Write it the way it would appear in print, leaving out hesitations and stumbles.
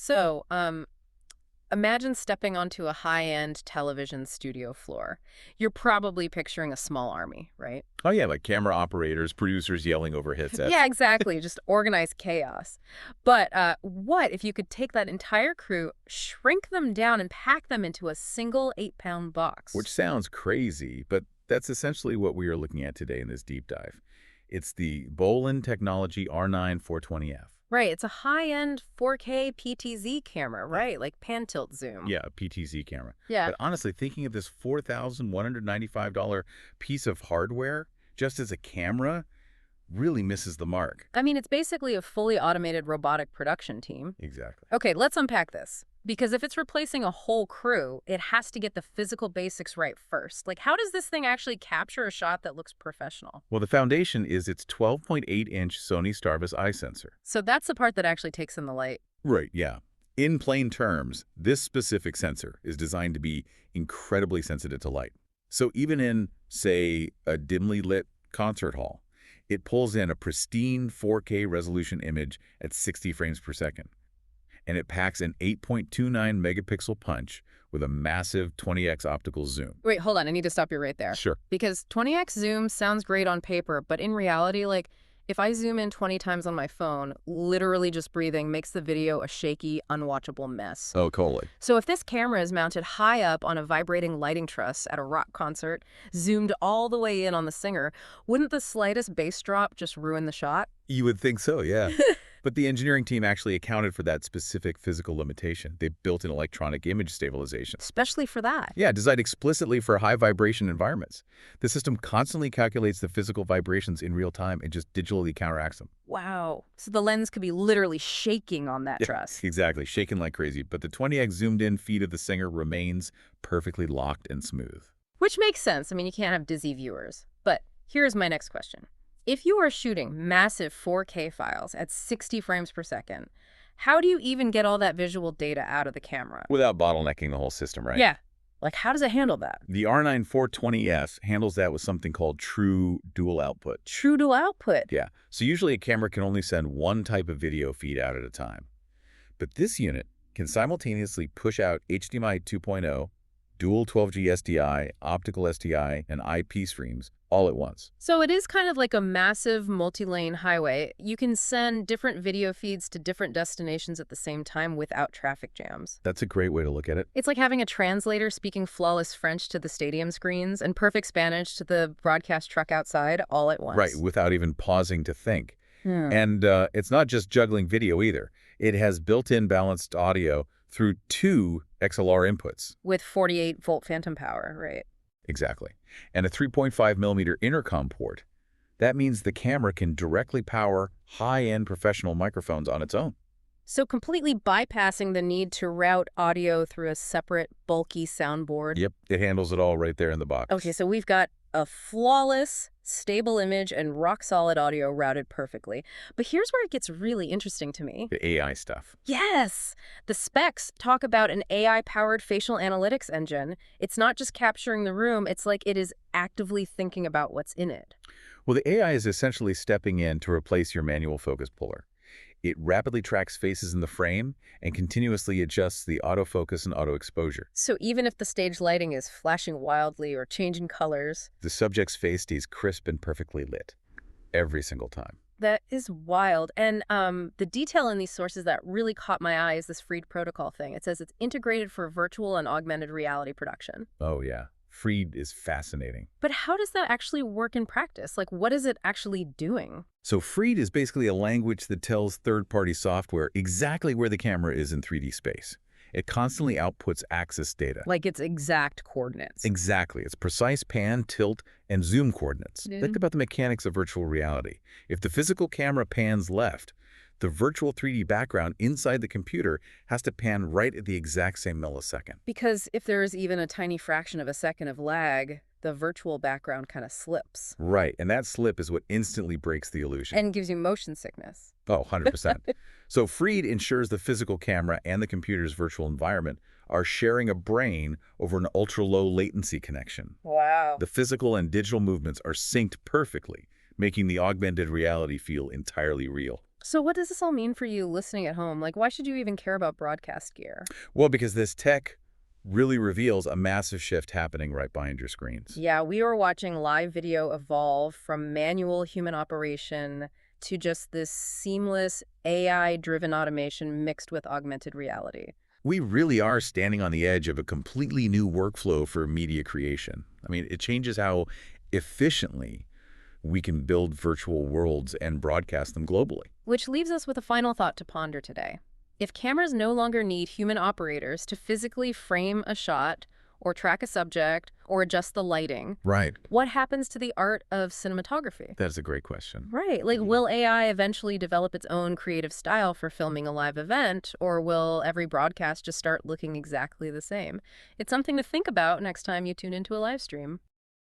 So, imagine stepping onto a high-end television studio floor. You're probably picturing a small army, right? Oh, yeah, like camera operators, producers yelling over Yeah, headsets. exactly. Just organized chaos. But what if you could take that entire crew, shrink them down, and pack them into a single 8-pound box? Which sounds crazy, but that's essentially what we are looking at today in this deep dive. It's the Bolin Technology R9-420F. Right, it's a high-end 4K PTZ camera, Yeah. right? Like pan-tilt zoom. Yeah, a PTZ camera. Yeah. But honestly, thinking of this $4,195 piece of hardware just as a camera really misses the mark. I mean, it's basically a fully automated robotic production team. Exactly. Okay, let's unpack this. Because if it's replacing a whole crew, it has to get the physical basics right first. Like, how does this thing actually capture a shot that looks professional? Well, the foundation is its 12.8-inch Sony Starvis eye sensor. So that's the part that actually takes in the light. Right, yeah. In plain terms, this specific sensor is designed to be incredibly sensitive to light. So even in, say, a dimly lit concert hall, it pulls in a pristine 4K resolution image at 60 frames per second. And it packs an 8.29 megapixel punch with a massive 20x optical zoom. Wait, hold on. I need to stop you right there. Sure. Because 20x zoom sounds great on paper, but in reality, like, if I zoom in 20 times on my phone, literally just breathing makes the video a shaky, unwatchable mess. Oh, totally. So if this camera is mounted high up on a vibrating lighting truss at a rock concert, zoomed all the way in on the singer, wouldn't the slightest bass drop just ruin the shot? You would think so, yeah. But the engineering team actually accounted for that specific physical limitation. They built in electronic image stabilization. Especially for that. Yeah, designed explicitly for high vibration environments. The system constantly calculates the physical vibrations in real time and just digitally counteracts them. Wow. So the lens could be literally shaking on that Yeah, truss. exactly, shaking like crazy. But the 20x zoomed in feed of the singer remains perfectly locked and smooth. Which makes sense. I mean, you can't have dizzy viewers. But here's my next question. If you are shooting massive 4K files at 60 frames per second, how do you even get all that visual data out of the camera? Without bottlenecking the whole system, right? Yeah. Like, how does it handle that? The R9-420F handles that with something called true dual output. True dual output. Yeah, so usually a camera can only send one type of video feed out at a time. But this unit can simultaneously push out HDMI 2.0, dual 12G SDI, optical SDI, and IP streams all at once. So it is kind of like a massive multi-lane highway. You can send different video feeds to different destinations at the same time without traffic jams. That's a great way to look at it. It's like having a translator speaking flawless French to the stadium screens and perfect Spanish to the broadcast truck outside all at once. Right, without even pausing to think. Hmm. And it's not just juggling video either. It has built-in balanced audio through 2 XLR inputs. With 48-volt phantom power, right? Exactly. And a 3.5 millimeter intercom port. That means the camera can directly power high-end professional microphones on its own. So completely bypassing the need to route audio through a separate, bulky soundboard. Yep, it handles it all right there in the box. Okay, so we've got a flawless, stable image and rock-solid audio routed perfectly. But here's where it gets really interesting to me. The AI stuff. Yes! The specs talk about an AI-powered facial analytics engine. It's not just capturing the room, it's like it is actively thinking about what's in it. Well, the AI is essentially stepping in to replace your manual focus puller. It rapidly tracks faces in the frame and continuously adjusts the autofocus and auto exposure. So even if the stage lighting is flashing wildly or changing colors, The subject's face stays crisp and perfectly lit every single time. that is wild. And the detail in these sources that really caught my eye is this Freed protocol thing. It says it's integrated for virtual and augmented reality production. Oh, yeah. Freed is fascinating. But how does that actually work in practice? Like, what is it actually doing? So Freed is basically a language that tells third-party software exactly where the camera is in 3D space. It constantly outputs axis data. Like its exact coordinates. Exactly. It's precise pan, tilt, and zoom coordinates. Yeah. Think about the mechanics of virtual reality. If the physical camera pans left, the virtual 3D background inside the computer has to pan right at the exact same millisecond. Because if there is even a tiny fraction of a second of lag, the virtual background kind of slips. Right, and that slip is what instantly breaks the illusion. And gives you motion sickness. Oh, 100%. So Freed ensures the physical camera and the computer's virtual environment are sharing a brain over an ultra-low latency connection. Wow. The physical and digital movements are synced perfectly, making the augmented reality feel entirely real. So what does this all mean for you listening at home? Like, why should you even care about broadcast gear? Well, because this tech really reveals a massive shift happening right behind your screens. Yeah, we were watching live video evolve from manual human operation to just this seamless AI-driven automation mixed with augmented reality. We really are standing on the edge of a completely new workflow for media creation. I mean, it changes how efficiently we can build virtual worlds and broadcast them globally. Which leaves us with a final thought to ponder today. If cameras no longer need human operators to physically frame a shot, or track a subject, or adjust the lighting, Right. what happens to the art of cinematography? That's a great question. Right. Like, will AI eventually develop its own creative style for filming a live event, or will every broadcast just start looking exactly the same? It's something to think about next time you tune into a live stream.